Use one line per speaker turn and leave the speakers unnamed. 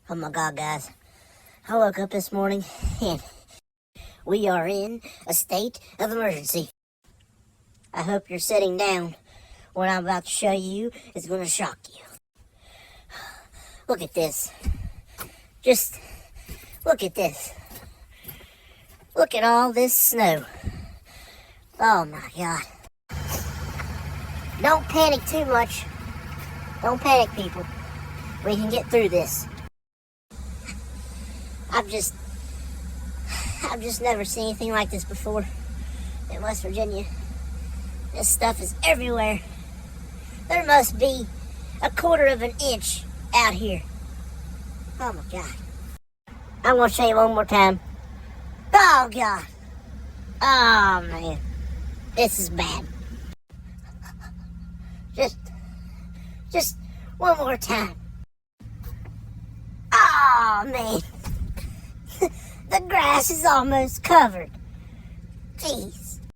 Oh my God, guys. I woke up this morning and we are in a state of emergency. I hope you're sitting down. What I'm about to show you is going to shock you. Look at this. Just look at this. Look at all this snow. Oh my God. Don't panic too much. Don't panic, people. We can get through this. I've just never seen anything like this before in West Virginia. This stuff is everywhere. There must be a quarter of an inch out here. Oh my God. I'm gonna show you one more time. Oh God. Oh man. This is bad. Just one more time. Oh man. The grass is almost covered. Jeez.